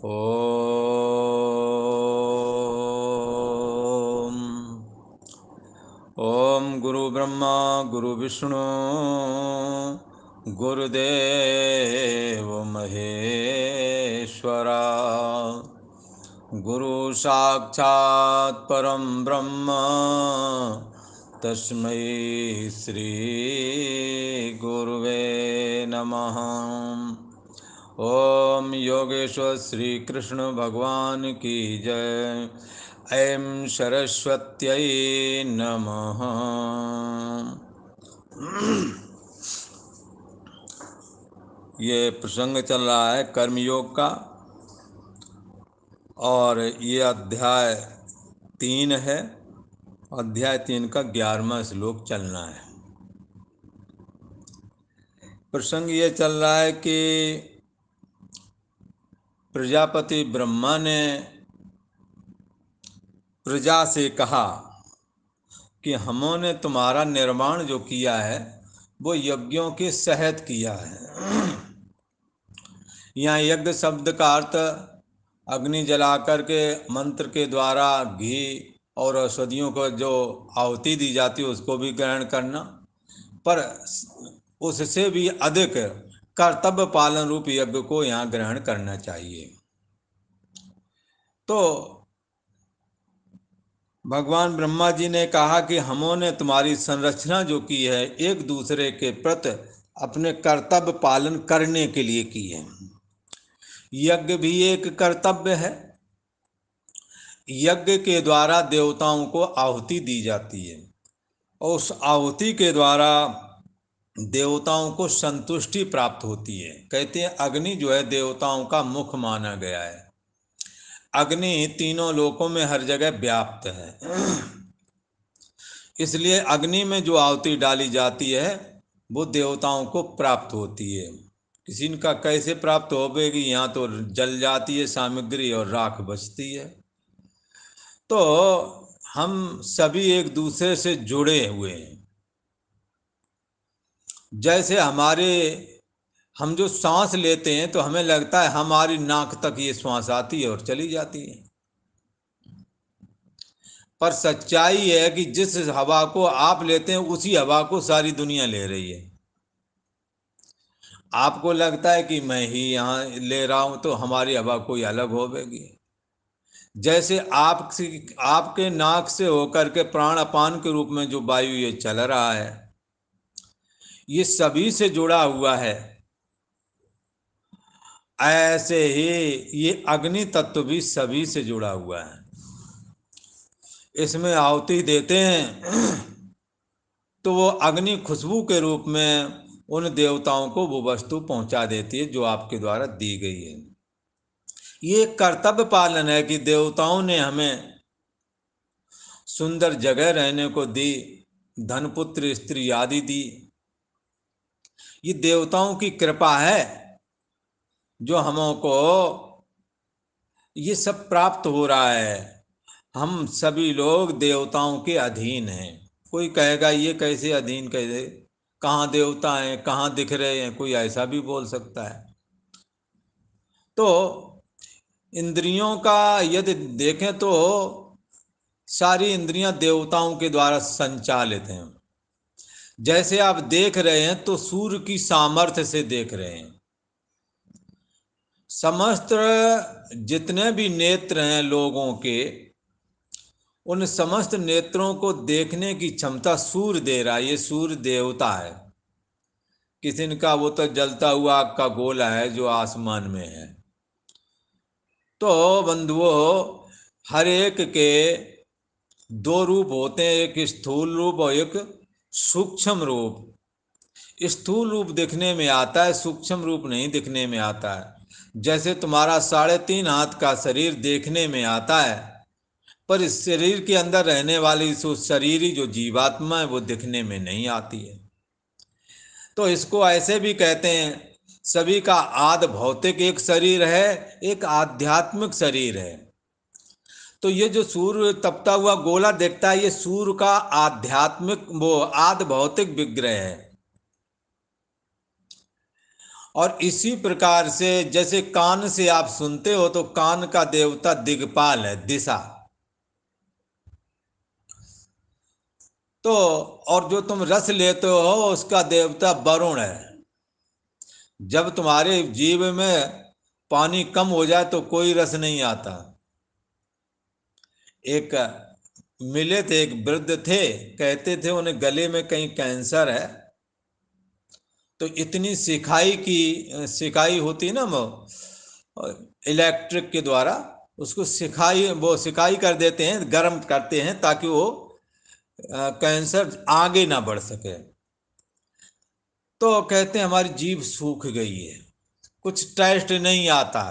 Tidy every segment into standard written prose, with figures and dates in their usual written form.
ओम ओम गुरु ब्रह्मा गुरु विष्णु गुरुदेव महेश्वरा गुरु साक्षात् परम ब्रह्म तस्मै श्री गुरुवे नमः। ओम योगेश्वर श्री कृष्ण भगवान की जय। ऐं सरस्वत्यै नमः। ये प्रसंग चल रहा है कर्मयोग का और ये अध्याय 3 है। अध्याय 3 का 11वां श्लोक चलना है। प्रसंग ये चल रहा है कि प्रजापति ब्रह्मा ने प्रजा से कहा कि हमने तुम्हारा निर्माण जो किया है वो यज्ञों के सहित किया है। यहाँ यज्ञ शब्द का अर्थ अग्नि जला करके मंत्र के द्वारा घी और औषधियों को जो आहुति दी जाती है उसको भी ग्रहण करना, पर उससे भी अधिक कर्तव्य पालन रूप यज्ञ को यहाँ ग्रहण करना चाहिए। तो भगवान ब्रह्मा जी ने कहा कि हमने तुम्हारी संरचना जो की है एक दूसरे के प्रति अपने कर्तव्य पालन करने के लिए की है। यज्ञ भी एक कर्तव्य है। यज्ञ के द्वारा देवताओं को आहुति दी जाती है और उस आहुति के द्वारा देवताओं को संतुष्टि प्राप्त होती है। कहते हैं अग्नि जो है देवताओं का मुख माना गया है। अग्नि तीनों लोकों में हर जगह व्याप्त है। इसलिए अग्नि में जो आहुति डाली जाती है वो देवताओं को प्राप्त होती है। किसी का कैसे प्राप्त होगी, यहाँ तो जल जाती है सामग्री और राख बचती है। तो हम सभी एक दूसरे से जुड़े हुए हैं। जैसे हम जो सांस लेते हैं तो हमें लगता है हमारी नाक तक ये श्वास आती है और चली जाती है, पर सच्चाई है कि जिस हवा को आप लेते हैं उसी हवा को सारी दुनिया ले रही है। आपको लगता है कि मैं ही यहाँ ले रहा हूँ तो हमारी हवा कोई अलग होगी। जैसे आपके नाक से होकर के प्राण अपान के रूप में जो वायु ये चल रहा है ये सभी से जुड़ा हुआ है। ऐसे ही ये अग्नि तत्व भी सभी से जुड़ा हुआ है। इसमें आहुति देते हैं तो वो अग्नि खुशबू के रूप में उन देवताओं को वो वस्तु पहुंचा देती है जो आपके द्वारा दी गई है। ये कर्तव्य पालन है कि देवताओं ने हमें सुंदर जगह रहने को दी, धन पुत्र स्त्री आदि दी। ये देवताओं की कृपा है जो हमको ये सब प्राप्त हो रहा है। हम सभी लोग देवताओं के अधीन हैं। कोई कहेगा ये कैसे अधीन, कैसे, कहाँ देवता हैं, कहाँ दिख रहे हैं, कोई ऐसा भी बोल सकता है। तो इंद्रियों का यदि देखें तो सारी इंद्रियां देवताओं के द्वारा संचालित हैं। जैसे आप देख रहे हैं तो सूर्य की सामर्थ्य से देख रहे हैं। समस्त जितने भी नेत्र हैं लोगों के, उन समस्त नेत्रों को देखने की क्षमता सूर्य दे रहा है। ये सूर्य देवता है। किसी का वो तो जलता हुआ आग का गोला है जो आसमान में है। तो बंधुओं, हर एक के दो रूप होते हैं, एक स्थूल रूप और एक सूक्ष्म रूप। स्थूल रूप दिखने में आता है, सूक्ष्म रूप नहीं दिखने में आता है। जैसे तुम्हारा 3.5 हाथ का शरीर देखने में आता है, पर इस शरीर के अंदर रहने वाली शरीरी जो जीवात्मा है वो दिखने में नहीं आती है। तो इसको ऐसे भी कहते हैं, सभी का आदि भौतिक एक शरीर है, एक आध्यात्मिक शरीर है। तो ये जो सूर्य तपता हुआ गोला दिखता है ये सूर्य का आध्यात्मिक वो आदि भौतिक विग्रह है। और इसी प्रकार से जैसे कान से आप सुनते हो तो कान का देवता दिग्पाल है, दिशा। तो और जो तुम रस लेते हो उसका देवता वरुण है। जब तुम्हारे जीव में पानी कम हो जाए तो कोई रस नहीं आता। एक मिले थे, एक वृद्ध थे, कहते थे उन्हें गले में कहीं कैंसर है। तो इतनी सिकाई होती ना वो इलेक्ट्रिक के द्वारा, उसको सिकाई कर देते हैं, गर्म करते हैं ताकि वो कैंसर आगे ना बढ़ सके। तो कहते हैं हमारी जीभ सूख गई है, कुछ टेस्ट नहीं आता।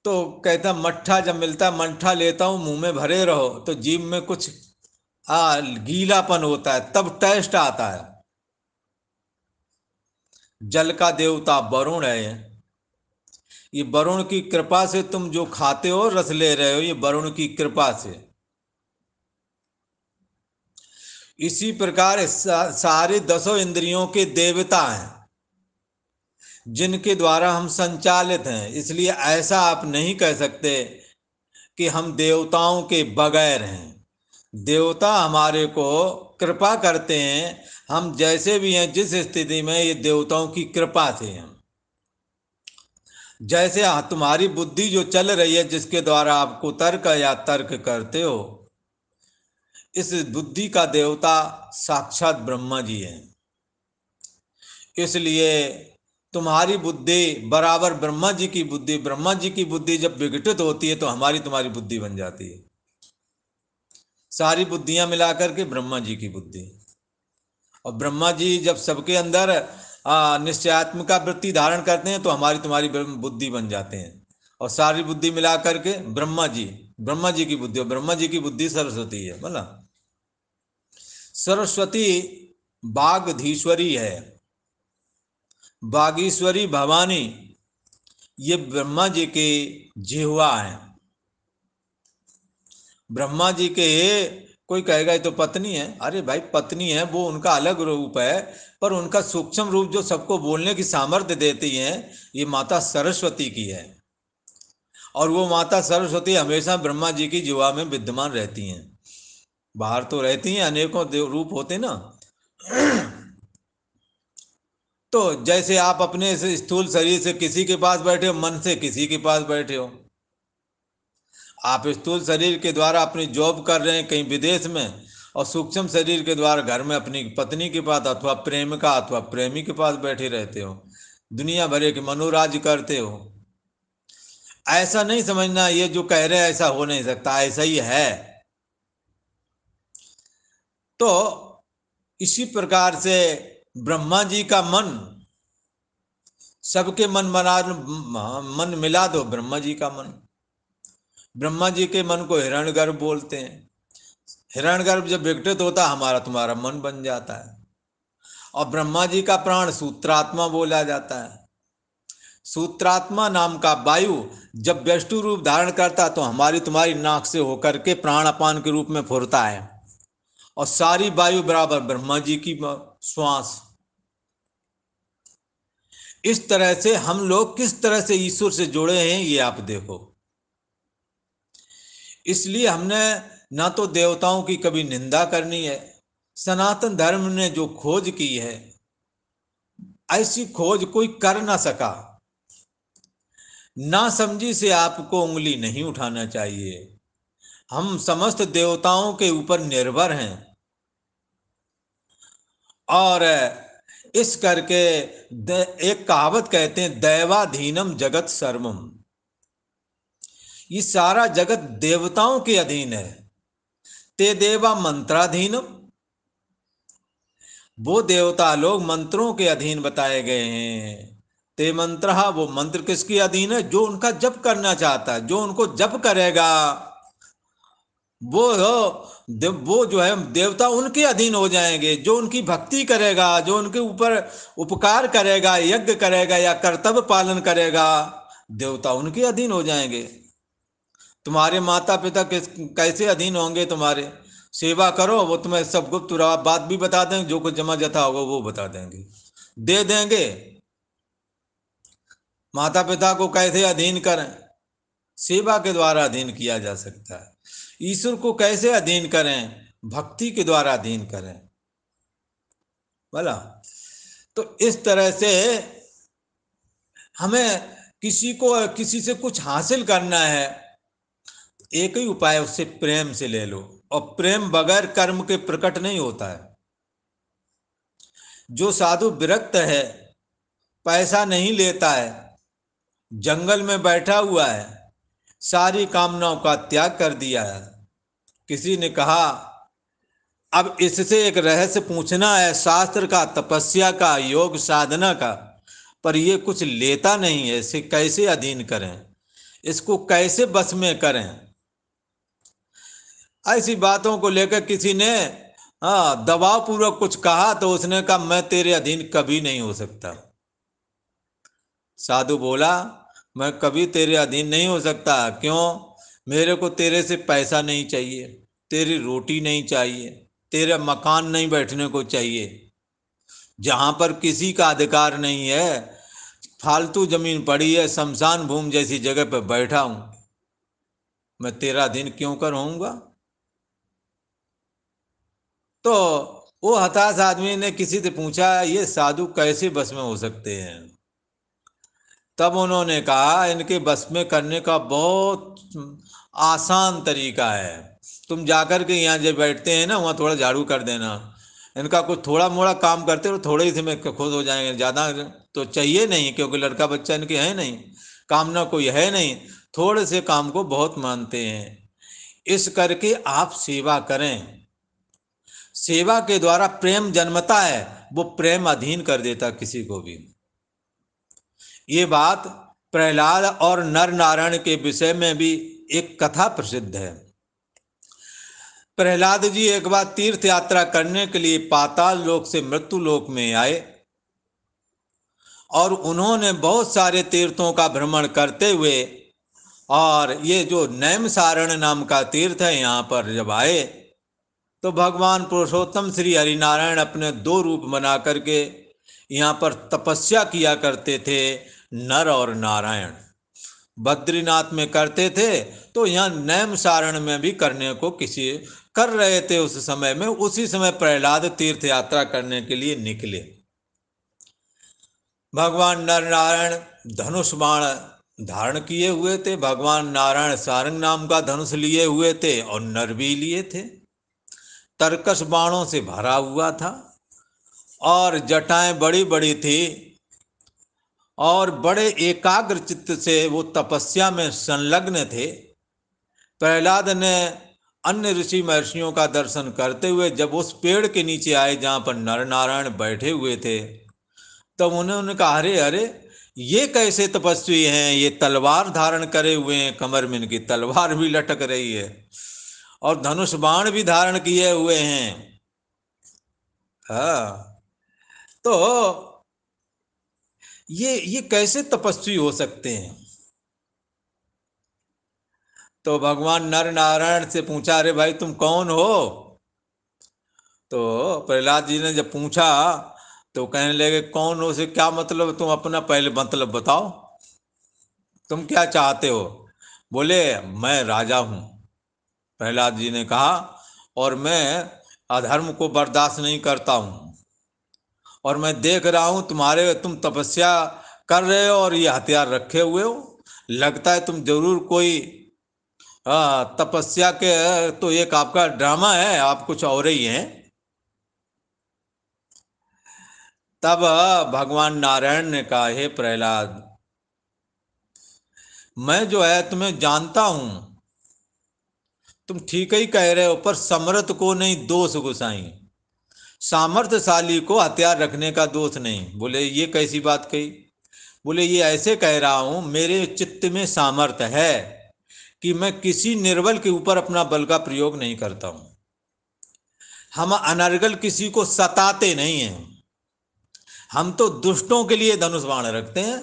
तो कहता मट्ठा जब मिलता, मट्ठा लेता हूँ, मुंह में भरे रहो तो जीभ में कुछ गीलापन होता है, तब टेस्ट आता है। जल का देवता वरुण है। ये वरुण की कृपा से तुम जो खाते हो, रस ले रहे हो, ये वरुण की कृपा से। इसी प्रकार सारे 10 इंद्रियों के देवता हैं जिनके द्वारा हम संचालित हैं। इसलिए ऐसा आप नहीं कह सकते कि हम देवताओं के बगैर हैं। देवता हमारे को कृपा करते हैं, हम जैसे भी हैं, जिस स्थिति में, ये देवताओं की कृपा से हैं। जैसे तुम्हारी बुद्धि जो चल रही है, जिसके द्वारा आप कुतर्क या तर्क करते हो, इस बुद्धि का देवता साक्षात ब्रह्मा जी हैं। इसलिए तुम्हारी बुद्धि बराबर ब्रह्मा जी की बुद्धि, ब्रह्मा जी की बुद्धि जब विघटित होती है तो हमारी तुम्हारी बुद्धि बन जाती है। सारी बुद्धियां मिलाकर के ब्रह्मा जी की बुद्धि। और ब्रह्मा जी जब सबके अंदर निश्चयात्मिका वृत्ति धारण करते हैं तो हमारी तुम्हारी बुद्धि बन जाते हैं। और सारी बुद्धि मिला करके ब्रह्मा जी की बुद्धि, और ब्रह्मा जी की बुद्धि सरस्वती है। बोला सरस्वती बागधीश्वरी है, बागीश्वरी भवानी, ये ब्रह्मा जी की जिह्वा है। ब्रह्मा जी के, कोई कहेगा ये तो पत्नी है, अरे भाई पत्नी है, वो उनका अलग रूप है, पर उनका सूक्ष्म रूप जो सबको बोलने की सामर्थ्य देती है, ये माता सरस्वती की है। और वो माता सरस्वती हमेशा ब्रह्मा जी की जिह्वा में विद्यमान रहती हैं। बाहर तो रहती हैं, अनेकों रूप होते ना। तो जैसे आप अपने से स्थूल शरीर से किसी के पास बैठे हो, मन से किसी के पास बैठे हो। आप स्थूल शरीर के द्वारा अपनी जॉब कर रहे हैं कहीं विदेश में, और सूक्ष्म शरीर के द्वारा घर में अपनी पत्नी के पास अथवा प्रेमिका अथवा प्रेमी के पास बैठे रहते हो, दुनिया भरे के मनोराज्य करते हो। ऐसा नहीं समझना ये जो कह रहे हैं ऐसा हो नहीं सकता, ऐसा ही है। तो इसी प्रकार से ब्रह्मा जी का मन, सबके मन मिला दो ब्रह्मा जी का मन। ब्रह्मा जी के मन को हिरण्यगर्भ बोलते हैं। हिरण्यगर्भ जब विघटित होता हमारा तुम्हारा मन बन जाता है। और ब्रह्मा जी का प्राण सूत्रात्मा बोला जाता है। सूत्रात्मा नाम का वायु जब व्यष्टु रूप धारण करता तो हमारी तुम्हारी नाक से होकर के प्राण अपान के रूप में फुरता है। और सारी वायु बराबर ब्रह्मा जी की श्वास। इस तरह से हम लोग किस तरह से ईश्वर से जुड़े हैं ये आप देखो। इसलिए हमने ना तो देवताओं की कभी निंदा करनी है। सनातन धर्म ने जो खोज की है, ऐसी खोज कोई कर ना सका। ना समझी से आपको उंगली नहीं उठाना चाहिए। हम समस्त देवताओं के ऊपर निर्भर हैं। और इस करके एक कहावत कहते हैं, दैवाधीनम जगत सर्वम। ये सारा जगत देवताओं के अधीन है। ते देवा मंत्राधीनम, वो देवता लोग मंत्रों के अधीन बताए गए हैं। ते मंत्र, वो मंत्र किसके अधीन है? जो उनका जप करना चाहता है, जो उनको जप करेगा वो जो है देवता उनके अधीन हो जाएंगे। जो उनकी भक्ति करेगा, जो उनके ऊपर उपकार करेगा, यज्ञ करेगा या कर्तव्य पालन करेगा, देवता उनके अधीन हो जाएंगे। तुम्हारे माता पिता कैसे अधीन होंगे तुम्हारे? सेवा करो, वो तुम्हें सब गुप्त बात भी बता देंगे, जो कुछ जमा जथा होगा वो बता देंगे, दे देंगे। माता पिता को कैसे अधीन करें? सेवा के द्वारा अधीन किया जा सकता है। ईश्वर को कैसे अधीन करें? भक्ति के द्वारा अधीन करें। बोला तो इस तरह से हमें किसी से कुछ हासिल करना है, एक ही उपाय, उससे प्रेम से ले लो। और प्रेम बगैर कर्म के प्रकट नहीं होता है। जो साधु विरक्त है, पैसा नहीं लेता है, जंगल में बैठा हुआ है, सारी कामनाओं का त्याग कर दिया है। किसी ने कहा अब इससे एक रहस्य पूछना है, शास्त्र का, तपस्या का, योग साधना का, पर ये कुछ लेता नहीं है, इसे कैसे अधीन करें, इसको कैसे बस में करें? ऐसी बातों को लेकर किसी ने दबाव पूर्वक कुछ कहा तो उसने कहा मैं तेरे अधीन कभी नहीं हो सकता। साधु बोला मैं कभी तेरे अधीन नहीं हो सकता। क्यों? मेरे को तेरे से पैसा नहीं चाहिए, तेरी रोटी नहीं चाहिए, तेरा मकान नहीं बैठने को चाहिए। जहां पर किसी का अधिकार नहीं है, फालतू जमीन पड़ी है, शमशान भूमि जैसी जगह पर बैठा हूं, मैं तेरा अधीन क्यों कर होऊंगा? तो वो हताश आदमी ने किसी से पूछा ये साधु कैसे बस में हो सकते हैं? तब उन्होंने कहा इनके बस में करने का बहुत आसान तरीका है। तुम जाकर के यहाँ जब बैठते हैं ना, वहाँ थोड़ा झाड़ू कर देना। इनका कुछ थोड़ा मोड़ा काम करते हो, थोड़े ही से में खुश हो जाएंगे। ज़्यादा तो चाहिए नहीं, क्योंकि लड़का बच्चा इनके है नहीं, कामना कोई है नहीं, थोड़े से काम को बहुत मानते हैं। इस करके आप सेवा करें। सेवा के द्वारा प्रेम जन्मता है, वो प्रेम अधीन कर देता किसी को भी। ये बात प्रहलाद और नर नारायण के विषय में भी एक कथा प्रसिद्ध है। प्रहलाद जी एक बार तीर्थ यात्रा करने के लिए पाताल लोक से मृत्यु लोक में आए और उन्होंने बहुत सारे तीर्थों का भ्रमण करते हुए, और ये जो नैमिषारण्य नाम का तीर्थ है, यहाँ पर जब आए तो भगवान पुरुषोत्तम श्री हरिनारायण अपने दो रूप बना करके यहाँ पर तपस्या किया करते थे। नर और नारायण बद्रीनाथ में करते थे, तो यहाँ नैमिषारण्य में भी करने को किसी कर रहे थे उस समय में। उसी समय प्रहलाद तीर्थ यात्रा करने के लिए निकले। भगवान नर नारायण धनुष बाण धारण किए हुए थे। भगवान नारायण सारंग नाम का धनुष लिए हुए थे और नर भी लिए थे। तरकस बाणों से भरा हुआ था और जटाएं बड़ी बड़ी थी और बड़े एकाग्र चित्त से वो तपस्या में संलग्न थे। प्रहलाद ने अन्य ऋषि महर्षियों का दर्शन करते हुए जब उस पेड़ के नीचे आए जहाँ पर नर नारायण बैठे हुए थे, तब उन्होंने कहा अरे अरे ये कैसे तपस्वी हैं, ये तलवार धारण करे हुए हैं, कमर में इनकी तलवार भी लटक रही है और धनुष बाण भी धारण किए हुए हैं। हाँ, तो ये कैसे तपस्वी हो सकते हैं? तो भगवान नर नारायण से पूछा अरे भाई तुम कौन हो? तो प्रहलाद जी ने जब पूछा तो कहने लगे कौन हो से क्या मतलब, तुम अपना पहले मतलब बताओ, तुम क्या चाहते हो? बोले मैं राजा हूं। प्रहलाद जी ने कहा और मैं अधर्म को बर्दाश्त नहीं करता हूं, और मैं देख रहा हूं तुम तपस्या कर रहे हो और ये हथियार रखे हुए हो, लगता है तुम जरूर कोई तपस्या के, तो एक आपका ड्रामा है, आप कुछ और ही हैं। तब भगवान नारायण ने कहा हे प्रहलाद, मैं जो है तुम्हें जानता हूं, तुम ठीक ही कह रहे हो, पर समर्थ को नहीं दोष गोसाई, सामर्थ्यशाली को हथियार रखने का दोष नहीं। बोले ये कैसी बात कही? बोले ये ऐसे कह रहा हूं, मेरे चित्त में सामर्थ्य है कि मैं किसी निर्बल के ऊपर अपना बल का प्रयोग नहीं करता हूं। हम अनर्गल किसी को सताते नहीं हैं, हम तो दुष्टों के लिए धनुष बाण रखते हैं।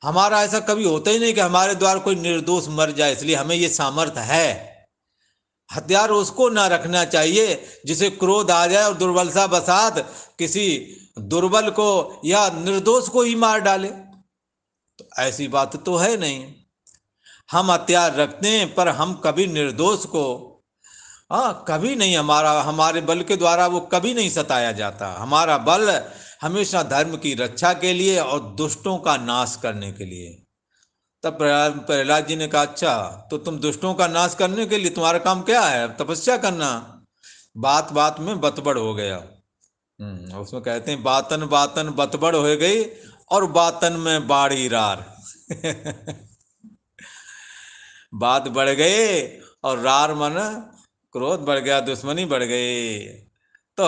हमारा ऐसा कभी होता ही नहीं कि हमारे द्वारा कोई निर्दोष मर जाए, इसलिए हमें ये सामर्थ्य है। हथियार उसको ना रखना चाहिए जिसे क्रोध आ जाए और दुर्बलता बसात किसी दुर्बल को या निर्दोष को ही मार डाले। तो ऐसी बात तो है नहीं। हम हथियार रखते हैं पर हम कभी निर्दोष को, हाँ, कभी नहीं, हमारे बल के द्वारा वो कभी नहीं सताया जाता। हमारा बल हमेशा धर्म की रक्षा के लिए और दुष्टों का नाश करने के लिए। तब प्रहलाद जी ने कहा, अच्छा तो तुम दुष्टों का नाश करने के लिए तुम्हारा काम क्या है? तपस्या करना। बात बात में बतबड़ हो गया। उसमें कहते हैं, बातन बातन बतबड़ हो गई और बातन में बाड़ी रार। बात बढ़ गए और रार मन क्रोध बढ़ गया, दुश्मनी बढ़ गई। तो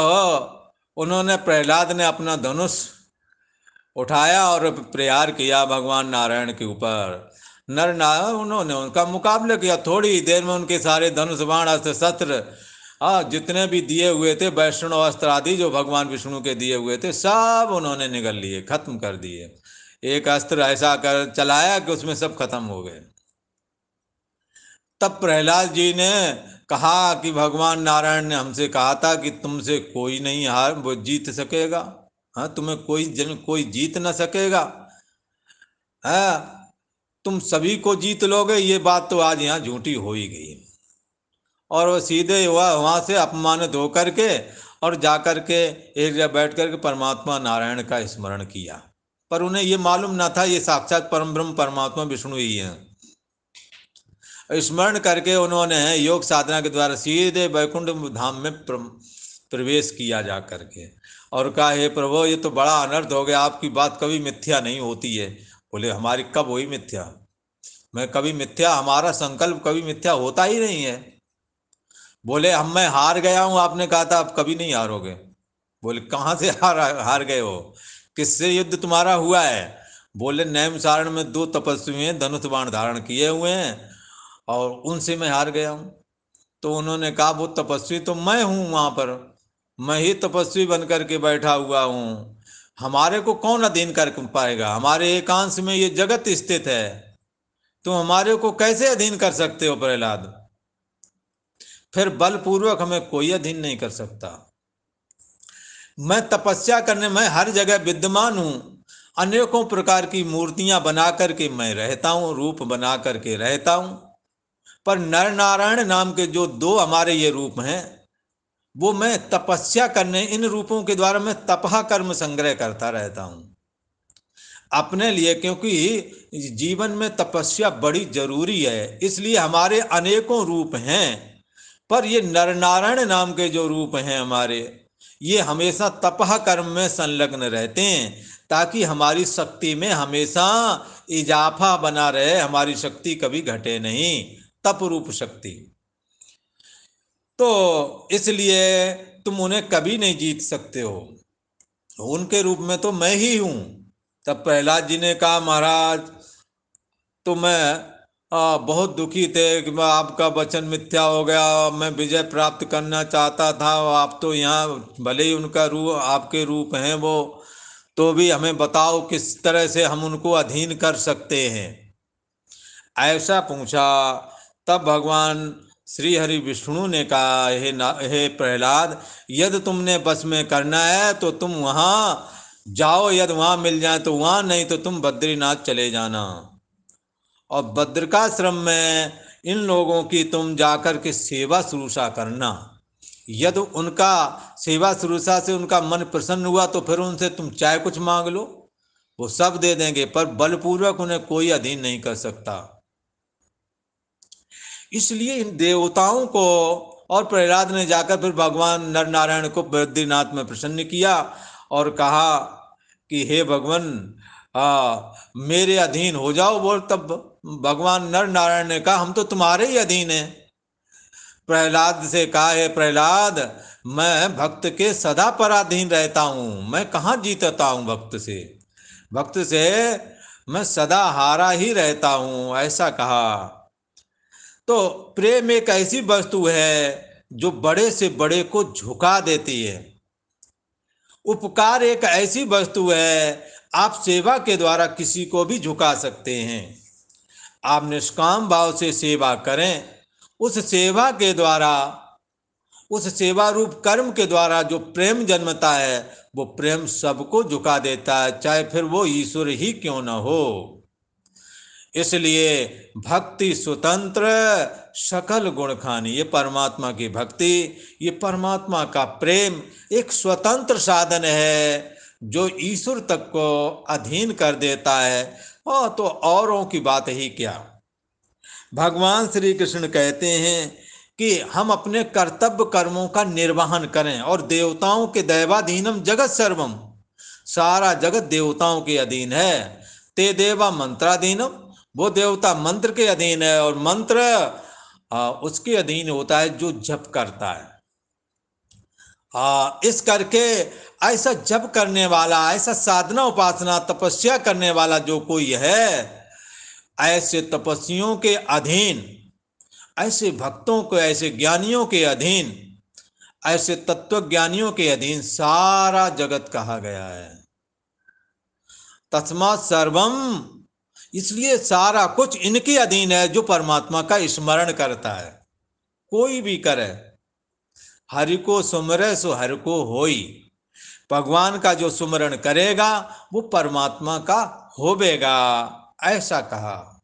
उन्होंने, प्रहलाद ने अपना धनुष उठाया और प्रहार किया भगवान नारायण के ऊपर। नर नारायण, उन्होंने उनका मुकाबला किया। थोड़ी ही देर में उनके सारे धनुष बाण अस्त्र शस्त्र, हाँ, जितने भी दिए हुए थे वैष्णव अस्त्र आदि जो भगवान विष्णु के दिए हुए थे, सब उन्होंने निगल लिए, खत्म कर दिए। एक अस्त्र ऐसा कर चलाया कि उसमें सब खत्म हो गए। तब प्रहलाद जी ने कहा कि भगवान नारायण ने हमसे कहा था कि तुमसे कोई नहीं हार वो जीत सकेगा। हाँ, तुम्हें कोई जीत ना सकेगा। हाँ, तुम सभी को जीत लोगे, ये बात तो आज यहाँ झूठी हो ही गई। और वो सीधे वहां से अपमानित होकर के और जाकर के एक जगह बैठ कर के परमात्मा नारायण का स्मरण किया। पर उन्हें ये मालूम ना था ये साक्षात परम ब्रह्म परमात्मा विष्णु ही है। स्मरण करके उन्होंने योग साधना के द्वारा सीधे वैकुंठ धाम में प्रवेश किया जा करके, और कहा, हे प्रभु, ये तो बड़ा अनर्थ हो गया, आपकी बात कभी मिथ्या नहीं होती है। बोले, हमारी कब हुई मिथ्या? मैं कभी मिथ्या, हमारा संकल्प कभी मिथ्या होता ही नहीं है। बोले, मैं हार गया हूं, आपने कहा था आप कभी नहीं हारोगे। बोले, कहाँ से हार गए हो? किससे युद्ध तुम्हारा हुआ है? बोले, नैमिषारण्य में 2 तपस्वी हैं, धनुष बाण धारण किए हुए हैं और उनसे मैं हार गया हूं। तो उन्होंने कहा, वो तपस्वी तो मैं हूं, वहां पर मैं ही तपस्वी बनकर के बैठा हुआ हूं। हमारे को कौन अधीन कर पाएगा? हमारे एकांश में ये जगत स्थित है, तुम हमारे को कैसे अधीन कर सकते हो प्रहलाद? फिर बलपूर्वक हमें कोई अधीन नहीं कर सकता। मैं तपस्या करने में हर जगह विद्यमान हूं। अनेकों प्रकार की मूर्तियां बना करके मैं रहता हूं, रूप बना करके रहता हूं। पर नर नारायण नाम के जो 2 हमारे ये रूप हैं, वो मैं तपस्या करने, इन रूपों के द्वारा मैं तपहा कर्म संग्रह करता रहता हूं अपने लिए, क्योंकि जीवन में तपस्या बड़ी जरूरी है। इसलिए हमारे अनेकों रूप हैं। पर ये नर नारायण नाम के जो रूप हैं हमारे, ये हमेशा तपह कर्म में संलग्न रहते हैं, ताकि हमारी शक्ति में हमेशा इजाफा बना रहे, हमारी शक्ति कभी घटे नहीं, तप रूप शक्ति। तो इसलिए तुम उन्हें कभी नहीं जीत सकते हो, उनके रूप में तो मैं ही हूं। तब प्रहलाद जी ने कहा, महाराज, तो मैं बहुत दुखी थे कि आपका वचन मिथ्या हो गया, मैं विजय प्राप्त करना चाहता था, आप तो यहाँ भले ही उनका रूप, आपके रूप हैं वो, तो भी हमें बताओ किस तरह से हम उनको अधीन कर सकते हैं, ऐसा पूछा। तब भगवान श्री हरि विष्णु ने कहा, हे प्रहलाद, यदि तुमने बस में करना है तो तुम वहाँ जाओ, यदि वहाँ मिल जाए तो वहाँ, नहीं तो तुम बद्रीनाथ चले जाना। और बद्रिकाश्रम में इन लोगों की तुम जाकर के सेवा शुश्रूषा करना। यदि उनका सेवा शुश्रूषा से उनका मन प्रसन्न हुआ तो फिर उनसे तुम चाहे कुछ मांग लो, वो सब दे देंगे, पर बलपूर्वक उन्हें कोई अधीन नहीं कर सकता। इसलिए इन देवताओं को, और प्रहलाद ने जाकर फिर भगवान नर नारायण को बद्रीनाथ में प्रसन्न किया और कहा कि हे भगवान, मेरे अधीन हो जाओ। बोल, तब भगवान नर नारायण ने कहा, हम तो तुम्हारे ही अधीन हैं। प्रहलाद से कहा, हे प्रहलाद, मैं भक्त के सदा पराधीन रहता हूं, मैं कहाँ जीतता हूं भक्त से, भक्त से मैं सदा हारा ही रहता हूं, ऐसा कहा। तो प्रेम एक ऐसी वस्तु है जो बड़े से बड़े को झुका देती है। उपकार एक ऐसी वस्तु है, आप सेवा के द्वारा किसी को भी झुका सकते हैं। आप निष्काम भाव से सेवा करें, उस सेवा के द्वारा, उस सेवा रूप कर्म के द्वारा जो प्रेम जन्मता है, वो प्रेम सबको झुका देता है, चाहे फिर वो ईश्वर ही क्यों न हो। इसलिए भक्ति स्वतंत्र सकल गुण खानी, ये परमात्मा की भक्ति, ये परमात्मा का प्रेम एक स्वतंत्र साधन है जो ईश्वर तक को अधीन कर देता है। और तो औरों की बात ही क्या। भगवान श्री कृष्ण कहते हैं कि हम अपने कर्तव्य कर्मों का निर्वहन करें, और देवताओं के दैवाधीनम जगत सर्वम, सारा जगत देवताओं के अधीन है। ते देवा मंत्राधीनम, वो देवता मंत्र के अधीन है, और मंत्र उसके अधीन होता है जो जप करता है। इस करके ऐसा जप करने वाला, ऐसा साधना उपासना तपस्या करने वाला जो कोई है, ऐसे तपस्वियों के अधीन, ऐसे भक्तों को, ऐसे ज्ञानियों के अधीन, ऐसे तत्वज्ञानियों के अधीन सारा जगत कहा गया है। तस्मात् सर्वम, इसलिए सारा कुछ इनके अधीन है जो परमात्मा का स्मरण करता है। कोई भी करे, हरि को सुमरे सो हरि को होई, भगवान का जो सुमरण करेगा वो परमात्मा का होवेगा, ऐसा कहा।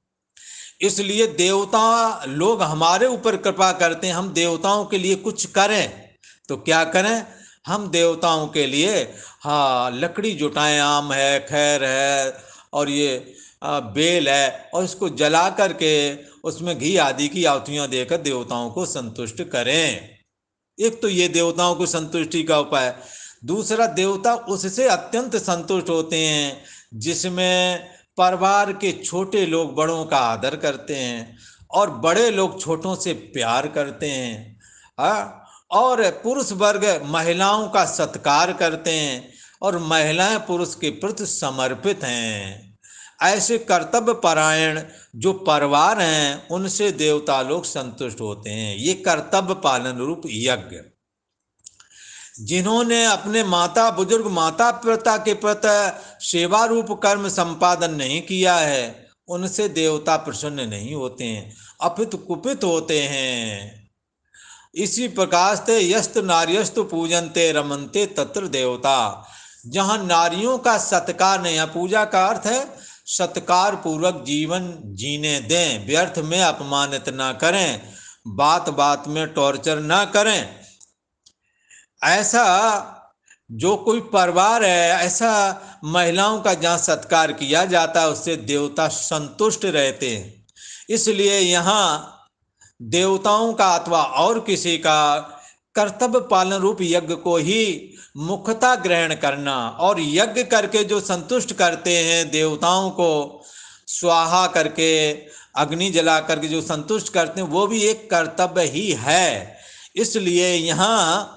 इसलिए देवता लोग हमारे ऊपर कृपा करते हैं, हम देवताओं के लिए कुछ करें। तो क्या करें हम देवताओं के लिए? हाँ, लकड़ी जुटाएं, आम है, खैर है, और ये बेल है, और इसको जला करके उसमें घी आदि की आहुतियां देकर देवताओं को संतुष्ट करें। एक तो ये देवताओं को संतुष्टि का उपाय। दूसरा, देवता उससे अत्यंत संतुष्ट होते हैं जिसमें परिवार के छोटे लोग बड़ों का आदर करते हैं, और बड़े लोग छोटों से प्यार करते हैं। और पुरुष वर्ग महिलाओं का सत्कार करते हैं, और महिलाएं पुरुष के प्रति समर्पित हैं। ऐसे कर्तव्य परायण जो परिवार हैं उनसे देवता लोग संतुष्ट होते हैं। ये कर्तव्य पालन रूप यज्ञ, जिन्होंने अपने माता बुजुर्ग माता पिता के प्रति सेवा रूप कर्म संपादन नहीं किया है, उनसे देवता प्रसन्न नहीं होते हैं, अपितु कुपित होते हैं। इसी प्रकार से यस्त नार्यस्तु पूजनते रमनते तत्र देवता, जहाँ नारियों का सत्कार नहीं, पूजा का अर्थ है सत्कार पूर्वक जीवन जीने दें, व्यर्थ में अपमानित ना करें, बात बात में टॉर्चर ना करें। ऐसा जो कोई परिवार है, ऐसा महिलाओं का जहाँ सत्कार किया जाता है उससे देवता संतुष्ट रहते हैं। इसलिए यहाँ देवताओं का अथवा और किसी का कर्तव्य पालन रूप यज्ञ को ही मुख्यता ग्रहण करना, और यज्ञ करके जो संतुष्ट करते हैं देवताओं को, स्वाहा करके अग्नि जला करके जो संतुष्ट करते हैं, वो भी एक कर्तव्य ही है। इसलिए यहाँ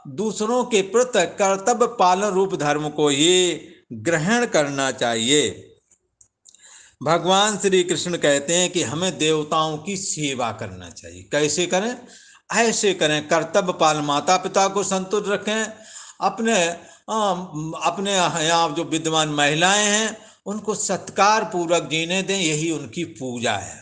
दूसरों के प्रति कर्तव्य पालन रूप धर्म को ही ग्रहण करना चाहिए। भगवान श्री कृष्ण कहते हैं कि हमें देवताओं की सेवा करना चाहिए। कैसे करें? ऐसे करें, कर्तव्य पालन, माता पिता को संतुष्ट रखें, अपने यहाँ जो विद्वान महिलाएं हैं उनको सत्कार पूर्वक जीने दें, यही उनकी पूजा है।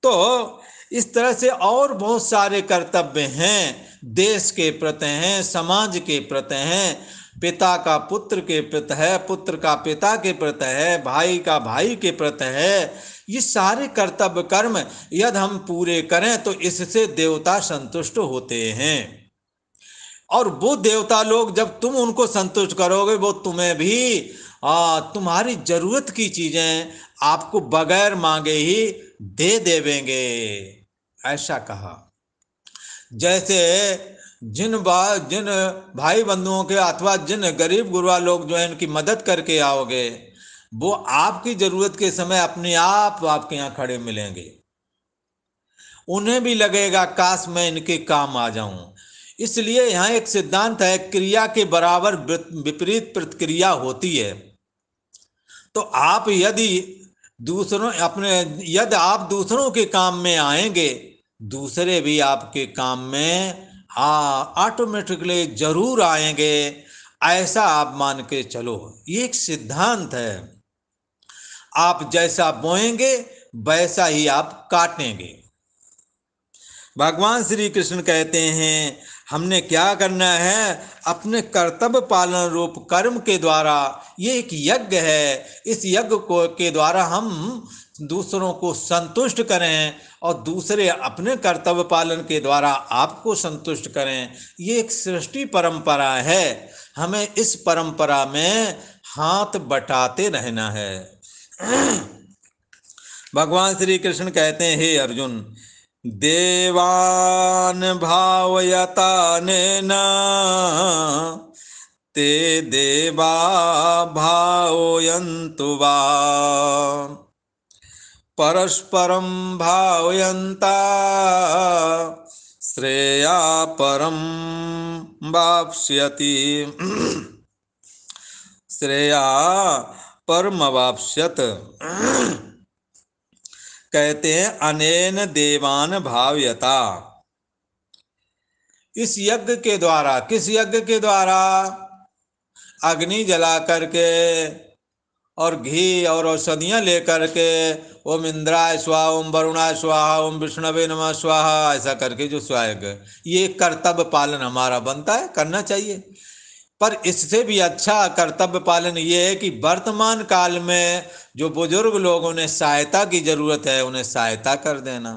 तो इस तरह से और बहुत सारे कर्तव्य हैं, देश के प्रति हैं, समाज के प्रति हैं, पिता का पुत्र के प्रति है, पुत्र का पिता के प्रति है, भाई का भाई के प्रति है। ये सारे कर्तव्य कर्म यदि हम पूरे करें तो इससे देवता संतुष्ट होते हैं। और वो देवता लोग जब तुम उनको संतुष्ट करोगे, वो तुम्हें भी तुम्हारी जरूरत की चीजें आपको बगैर मांगे ही दे देवेंगे, ऐसा कहा। जैसे जिन भाई बंधुओं के अथवा जिन गरीब गुरबा लोग जो है इनकी मदद करके आओगे, वो आपकी जरूरत के समय अपने आप आपके यहाँ खड़े मिलेंगे। उन्हें भी लगेगा काश मैं इनके काम आ जाऊं। इसलिए यहाँ एक सिद्धांत है, क्रिया के बराबर विपरीत प्रतिक्रिया होती है। तो आप यदि आप दूसरों के काम में आएंगे, दूसरे भी आपके काम में ऑटोमेटिकली जरूर आएंगे, ऐसा आप मान के चलो। ये एक सिद्धांत है, आप जैसा बोएंगे वैसा ही आप काटेंगे। भगवान श्री कृष्ण कहते हैं हमने क्या करना है, अपने कर्तव्य पालन रूप कर्म के द्वारा, ये एक यज्ञ है, इस यज्ञ को के द्वारा हम दूसरों को संतुष्ट करें और दूसरे अपने कर्तव्य पालन के द्वारा आपको संतुष्ट करें। ये एक सृष्टि परंपरा है, हमें इस परंपरा में हाथ बटाते रहना है। भगवान श्री कृष्ण कहते हैं, हे अर्जुन, देवान भावयतानेन ते देवा भावयन्तु वा परस्परं भावयन्ता श्रेया परं वाप्स्यति श्रेया परमवाप्स्यत। कहते हैं अनेन देवान भावयता, इस यज्ञ के द्वारा, किस यज्ञ के द्वारा, अग्नि जला करके और घी और औषधियाँ लेकर के ओम इंद्राय स्वाहा, ओम वरुणाय स्वाहा, ओम विष्णवे नमः स्वाहा, ऐसा करके जो स्वाहा, ये कर्तव्य पालन हमारा बनता है, करना चाहिए। पर इससे भी अच्छा कर्तव्य पालन ये है कि वर्तमान काल में जो बुजुर्ग लोगों ने सहायता की जरूरत है, उन्हें सहायता कर देना,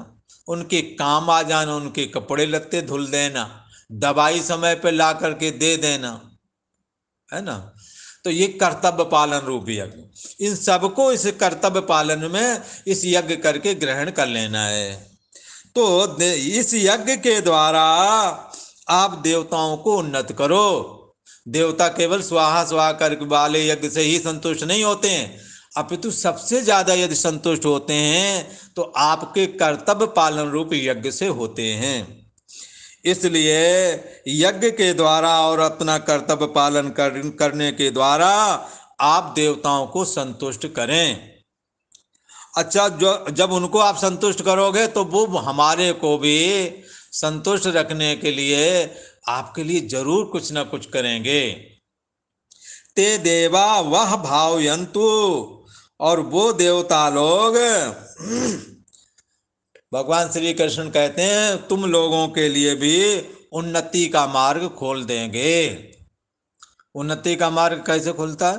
उनके काम आ जाना, उनके कपड़े लत्ते धुल देना, दवाई समय पे ला करके दे देना, है ना। तो ये कर्तव्य पालन रूप यज्ञ, इन सबको इस कर्तव्य पालन में इस यज्ञ करके ग्रहण कर लेना है। तो इस यज्ञ के द्वारा आप देवताओं को उन्नत करो। देवता केवल स्वाहा स्वाहा करके वाले यज्ञ से ही संतुष्ट नहीं होते हैं, अपितु सबसे ज्यादा यदि संतुष्ट होते हैं तो आपके कर्तव्य पालन रूप यज्ञ से होते हैं। इसलिए यज्ञ के द्वारा और अपना कर्तव्य पालन करने के द्वारा आप देवताओं को संतुष्ट करें। अच्छा, जब उनको आप संतुष्ट करोगे तो वो हमारे को भी संतुष्ट रखने के लिए आपके लिए जरूर कुछ ना कुछ करेंगे। ते देवा वह भावयन्तु, और वो देवता लोग, भगवान श्री कृष्ण कहते हैं तुम लोगों के लिए भी उन्नति का मार्ग खोल देंगे। उन्नति का मार्ग कैसे खुलता है?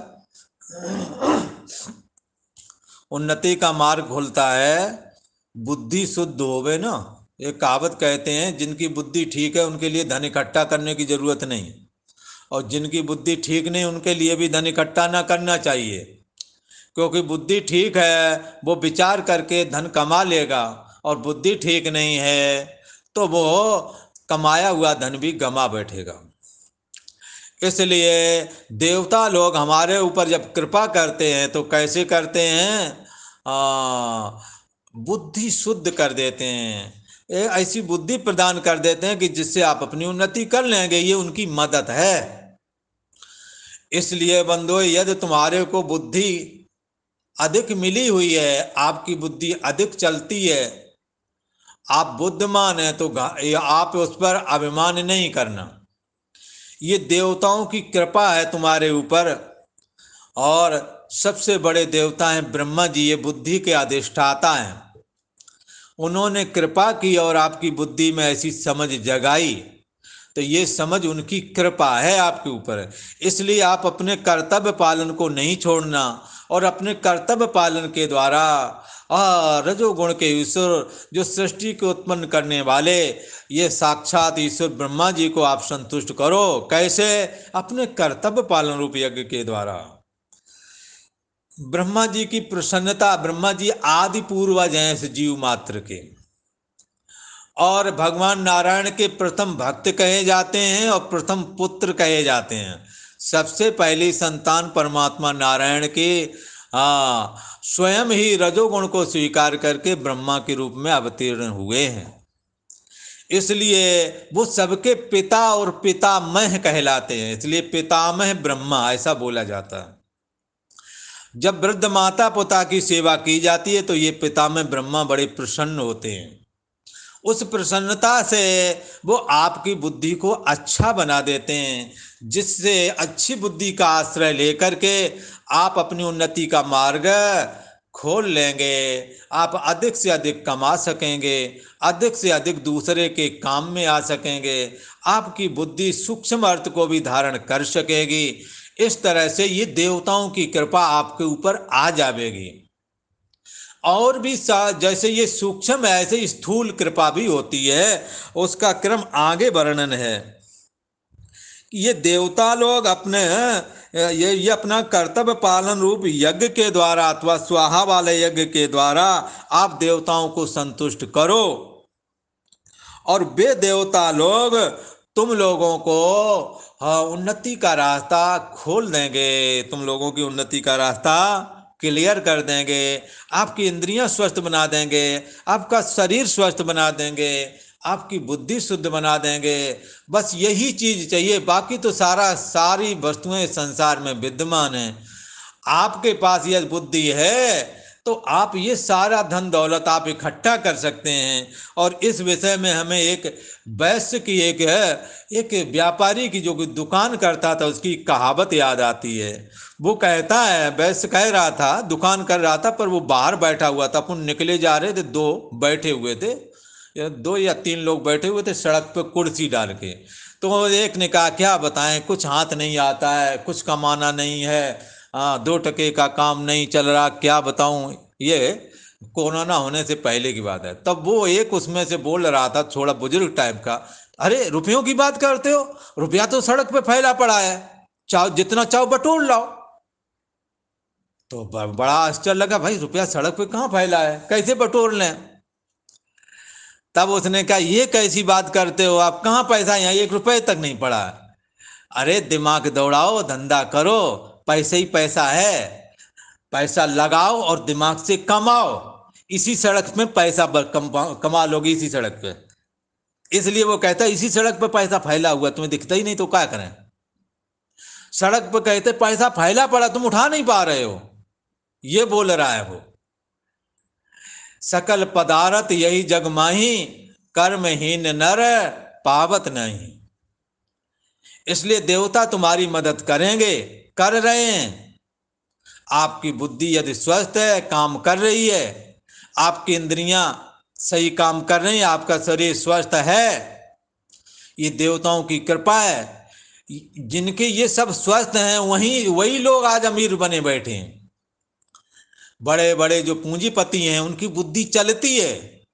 उन्नति का मार्ग खुलता है बुद्धि शुद्ध होवे ना। एक कहावत कहते हैं, जिनकी बुद्धि ठीक है उनके लिए धन इकट्ठा करने की जरूरत नहीं, और जिनकी बुद्धि ठीक नहीं उनके लिए भी धन इकट्ठा ना करना चाहिए, क्योंकि बुद्धि ठीक है वो विचार करके धन कमा लेगा, और बुद्धि ठीक नहीं है तो वो कमाया हुआ धन भी गमा बैठेगा। इसलिए देवता लोग हमारे ऊपर जब कृपा करते हैं तो कैसे करते हैं? बुद्धि शुद्ध कर देते हैं, ऐसी बुद्धि प्रदान कर देते हैं कि जिससे आप अपनी उन्नति कर लेंगे। ये उनकी मदद है। इसलिए बंधु, यदि तुम्हारे को बुद्धि अधिक मिली हुई है, आपकी बुद्धि अधिक चलती है, आप बुद्धिमान हैं, तो आप उस पर अभिमान नहीं करना। ये देवताओं की कृपा है तुम्हारे ऊपर, और सबसे बड़े देवता हैं ब्रह्मा जी, ये बुद्धि के अधिष्ठाता हैं। उन्होंने कृपा की और आपकी बुद्धि में ऐसी समझ जगाई, तो ये समझ उनकी कृपा है आपके ऊपर। इसलिए आप अपने कर्तव्य पालन को नहीं छोड़ना, और अपने कर्तव्य पालन के द्वारा रजोगुण के ईश्वर जो सृष्टि को उत्पन्न करने वाले, ये साक्षात ईश्वर ब्रह्मा जी को आप संतुष्ट करो। कैसे? अपने कर्तव्य पालन रूप यज्ञ के द्वारा। ब्रह्मा जी की प्रसन्नता, ब्रह्मा जी आदि पूर्वज हैं इस जीव मात्र के, और भगवान नारायण के प्रथम भक्त कहे जाते हैं और प्रथम पुत्र कहे जाते हैं। सबसे पहली संतान परमात्मा नारायण के स्वयं ही रजोगुण को स्वीकार करके ब्रह्मा के रूप में अवतीर्ण हुए हैं। इसलिए वो सबके पिता और पितामह कहलाते हैं, इसलिए पितामह ब्रह्मा ऐसा बोला जाता है। जब वृद्ध माता पिता की सेवा की जाती है तो ये पितामह ब्रह्मा बड़े प्रसन्न होते हैं। उस प्रसन्नता से वो आपकी बुद्धि को अच्छा बना देते हैं, जिससे अच्छी बुद्धि का आश्रय लेकर के आप अपनी उन्नति का मार्ग खोल लेंगे। आप अधिक से अधिक कमा सकेंगे, अधिक से अधिक दूसरे के काम में आ सकेंगे, आपकी बुद्धि सूक्ष्म अर्थ को भी धारण कर सकेगी। इस तरह से ये देवताओं की कृपा आपके ऊपर आ जाएगी। और भी जैसे ये सूक्ष्म है, ऐसे स्थूल कृपा भी होती है, उसका क्रम आगे वर्णन है। ये देवता लोग अपने ये अपना कर्तव्य पालन रूप यज्ञ के द्वारा अथवा स्वाहा वाले यज्ञ के द्वारा आप देवताओं को संतुष्ट करो, और वे देवता लोग तुम लोगों को उन्नति का रास्ता खोल देंगे, तुम लोगों की उन्नति का रास्ता क्लियर कर देंगे, आपकी इंद्रियां स्वस्थ बना देंगे, आपका शरीर स्वस्थ बना देंगे, आपकी बुद्धि शुद्ध बना देंगे। बस यही चीज चाहिए, बाकी तो सारी वस्तुएं संसार में विद्यमान हैं। आपके पास यह बुद्धि है तो आप ये सारा धन दौलत आप इकट्ठा कर सकते हैं। और इस विषय में हमें एक वैश्य की एक व्यापारी की जो दुकान करता था उसकी कहावत याद आती है। वो कहता है, वैश्य कह रहा था, दुकान कर रहा था, पर वो बाहर बैठा हुआ था, अपन निकले जा रहे थे, दो बैठे हुए थे, 2 या 3 लोग बैठे हुए थे सड़क पे कुर्सी डाल के। तो एक ने कहा क्या बताएं, कुछ हाथ नहीं आता है, कुछ कमाना नहीं है, 2 टके का काम नहीं चल रहा, क्या बताऊं। ये कोरोना होने से पहले की बात है। तब वो एक उसमें से बोल रहा था, थोड़ा बुजुर्ग टाइप का, अरे रुपयों की बात करते हो, रुपया तो सड़क पे फैला पड़ा है, चाहो जितना चाहो बटोर लाओ। तो बड़ा आश्चर्य लगा, भाई रुपया सड़क पे कहाँ फैला है, कैसे बटोर लें। तब उसने कहा ये कैसी बात करते हो आप, कहाँ पैसा, यहाँ 1 रुपये तक नहीं पड़ा है। अरे दिमाग दौड़ाओ, धंधा करो, पैसे ही पैसा है, पैसा लगाओ और दिमाग से कमाओ, इसी सड़क में पैसा कमा लोगे, इसी सड़क पे। इसलिए वो कहता है इसी सड़क पे पैसा फैला हुआ, तुम्हें दिखता ही नहीं तो क्या करें। सड़क पे कहते पैसा फैला पड़ा, तुम उठा नहीं पा रहे हो, ये बोल रहा है वो। सकल पदार्थ यही जग माही, कर्महीन नर पावत नहीं। इसलिए देवता तुम्हारी मदद करेंगे, कर रहे हैं। आपकी बुद्धि यदि स्वस्थ है, काम कर रही है, आपकी इंद्रियां सही काम कर रही हैं, आपका शरीर स्वस्थ है, ये देवताओं की कृपा है। जिनके ये सब स्वस्थ हैं वही लोग आज अमीर बने बैठे हैं। बड़े बड़े जो पूंजीपति हैं उनकी बुद्धि चलती है,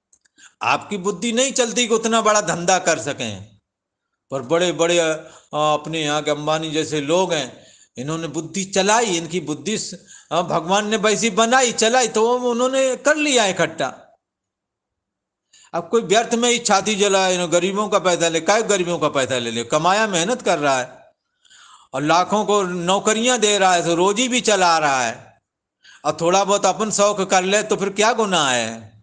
आपकी बुद्धि नहीं चलती कि उतना बड़ा धंधा कर सकें। पर बड़े बड़े अपने यहाँ के अंबानी जैसे लोग हैं, इन्होंने बुद्धि चलाई, इनकी बुद्धि भगवान ने वैसी बनाई चलाई तो उन्होंने कर लिया इकट्ठा। अब कोई व्यर्थ में ही छाती जलाए, गरीबों का पैसा ले, क्या गरीबों का पैसा ले ले, कमाया मेहनत कर रहा है और लाखों को नौकरियां दे रहा है, तो रोजी भी चला रहा है, और थोड़ा बहुत अपन शौक कर ले तो फिर क्या गुनाह है।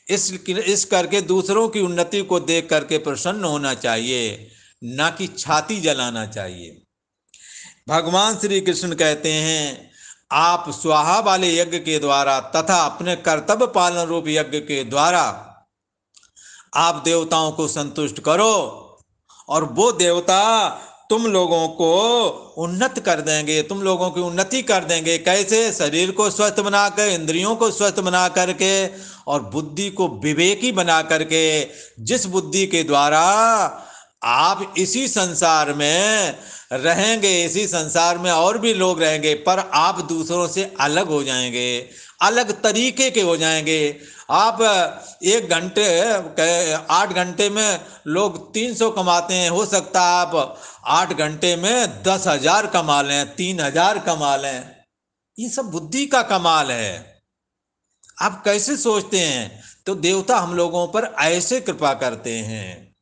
इस करके दूसरों की उन्नति को देख करके प्रसन्न होना चाहिए, ना कि छाती जलाना चाहिए। भगवान श्री कृष्ण कहते हैं आप स्वाहा वाले यज्ञ के द्वारा तथा अपने कर्तव्य पालन रूप यज्ञ के द्वारा आप देवताओं को संतुष्ट करो, और वो देवता तुम लोगों को उन्नत कर देंगे, तुम लोगों की उन्नति कर देंगे। कैसे? शरीर को स्वस्थ बनाकर, इंद्रियों को स्वस्थ बना करके और बुद्धि को विवेकी बना करके, जिस बुद्धि के द्वारा आप इसी संसार में रहेंगे, इसी संसार में और भी लोग रहेंगे, पर आप दूसरों से अलग हो जाएंगे, अलग तरीके के हो जाएंगे। आप 1 घंटे 8 घंटे में लोग 300 कमाते हैं, हो सकता है आप 8 घंटे में 10,000 कमा लें, 3,000 कमा लें। ये सब बुद्धि का कमाल है। आप कैसे सोचते हैं? तो देवता हम लोगों पर ऐसे कृपा करते हैं।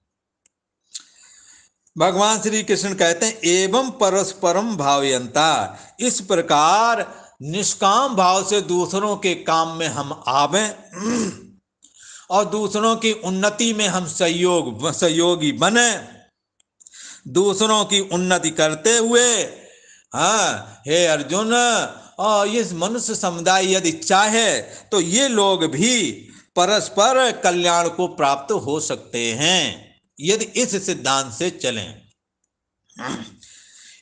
भगवान श्री कृष्ण कहते हैं एवं परस्परम भावयंता, इस प्रकार निष्काम भाव से दूसरों के काम में हम आवें और दूसरों की उन्नति में हम सहयोगी बने, दूसरों की उन्नति करते हुए, हे अर्जुन, और ये मनुष्य समुदाय यदि चाहे तो ये लोग भी परस्पर कल्याण को प्राप्त हो सकते हैं यदि इस सिद्धांत से चलें।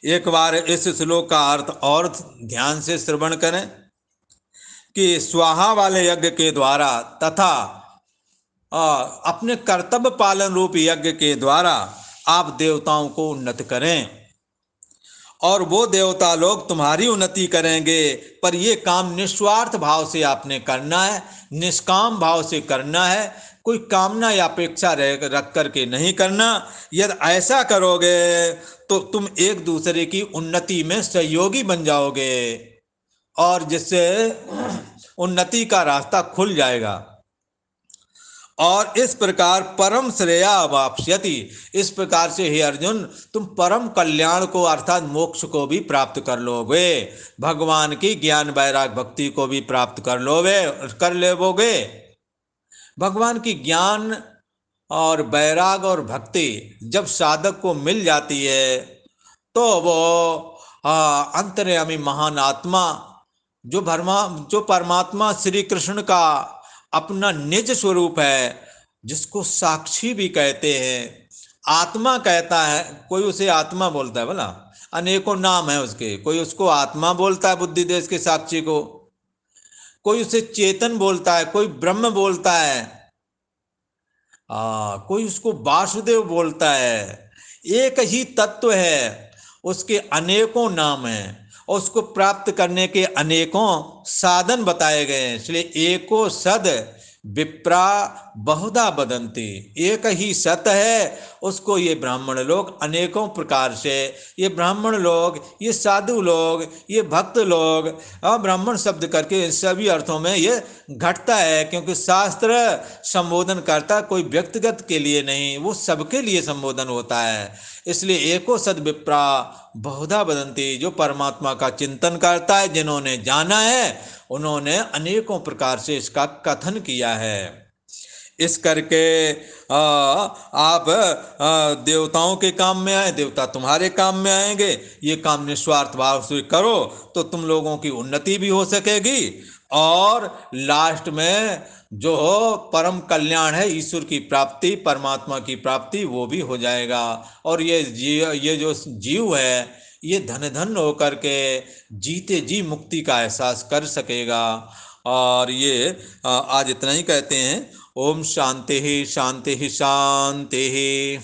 एक बार इस श्लोक का अर्थ और ध्यान से श्रवण करें कि स्वाहा वाले यज्ञ के द्वारा तथा अपने कर्तव्य पालन रूप यज्ञ के द्वारा आप देवताओं को उन्नत करें और वो देवता लोग तुम्हारी उन्नति करेंगे। पर ये काम निस्वार्थ भाव से आपने करना है, निष्काम भाव से करना है, कोई कामना या अपेक्षा रख करके नहीं करना। यदि ऐसा करोगे तो तुम एक दूसरे की उन्नति में सहयोगी बन जाओगे और जिससे उन्नति का रास्ता खुल जाएगा और इस प्रकार परम श्रेया वाप्स्यति। इस प्रकार से हे अर्जुन तुम परम कल्याण को अर्थात मोक्ष को भी प्राप्त कर लोगे, भगवान की ज्ञान वैराग भक्ति को भी प्राप्त कर लेवोगे। भगवान की ज्ञान और वैराग और भक्ति जब साधक को मिल जाती है तो वो अंतर्यामी महान आत्मा जो परमात्मा श्री कृष्ण का अपना निज स्वरूप है, जिसको साक्षी भी कहते हैं, आत्मा कहता है, कोई उसे आत्मा बोलता है, बोला अनेकों नाम है उसके, कोई उसको आत्मा बोलता है बुद्धि देश के साक्षी को, कोई उसे चेतन बोलता है, कोई ब्रह्म बोलता है, कोई उसको वासुदेव बोलता है। एक ही तत्व है, उसके अनेकों नाम हैं और उसको प्राप्त करने के अनेकों साधन बताए गए हैं। इसलिए एको सद विप्रा बहुधा बदंती, एक ही सत है, उसको ये ब्राह्मण लोग अनेकों प्रकार से, ये ब्राह्मण लोग, ये साधु लोग, ये भक्त लोग, ब्राह्मण शब्द करके सभी अर्थों में ये घटता है, क्योंकि शास्त्र संबोधन करता कोई व्यक्तिगत के लिए नहीं, वो सबके लिए संबोधन होता है। इसलिए एको सद विप्रा बहुधा बदंती, जो परमात्मा का चिंतन करता है, जिन्होंने जाना है, उन्होंने अनेकों प्रकार से इसका कथन किया है। इस करके आप देवताओं के काम में आए, देवता तुम्हारे काम में आएंगे। ये काम निस्वार्थ भाव से करो तो तुम लोगों की उन्नति भी हो सकेगी और लास्ट में जो परम कल्याण है, ईश्वर की प्राप्ति, परमात्मा की प्राप्ति, वो भी हो जाएगा। और ये जो जीव है ये धन धन होकर के जीते जी मुक्ति का एहसास कर सकेगा। और ये आज इतना ही कहते हैं। ओम शांति ही शांति ही शांति ही।